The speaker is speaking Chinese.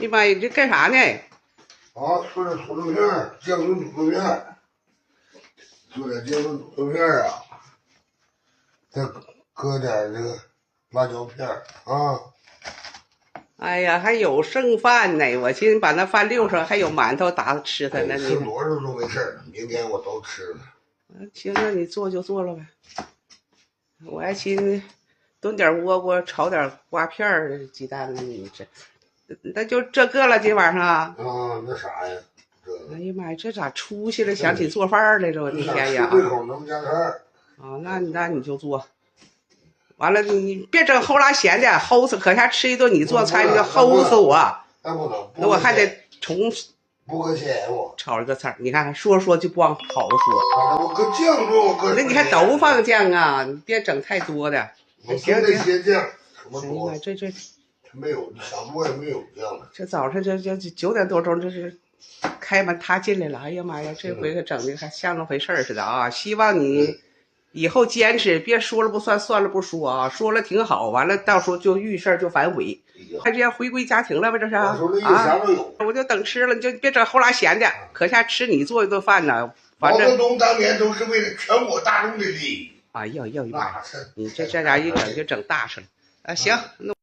你妈呀，这干啥呢？啊，做点土豆片儿，酱油土豆片儿，做点酱油土豆片儿啊，再搁点这个辣椒片儿啊。哎呀，还有剩饭呢，我寻思把那饭溜上，还有馒头打吃它呢。吃多少都没事儿，明天我都吃了。行，那你做就做了呗。我还寻思炖点窝窝，炒点瓜片儿、鸡蛋呢。你这，那就这个了，今晚上啊。啊，那啥呀？哎呀妈呀，这咋出息了？想起做饭来了，我的天呀！胃口能加菜啊，那你就做。完了，你别整齁拉闲的，齁死，可下吃一顿你做菜，你就齁死我。那不能，那我还得重不搁钱我炒一个菜，你看说就不往好说。我搁酱做，我搁。那你还都放酱啊？你别整太多的。行行，些酱什么多？哎呀，这没有，想多也没有酱了。这早上这9点多钟，这是开门他进来了。哎呀妈呀，这回可整的还像那回事似的啊！希望你以后坚持，别说了不算，算了不说啊。说了挺好，完了到时候就遇事就反悔。还这样回归家庭了吧？这是啊，我就等吃了，你就别整齁拉闲的。可下吃你做一顿饭呢，反正毛泽东当年都是为了全国大众的利益。哎呀，你这家一整就整大事了啊！行，那。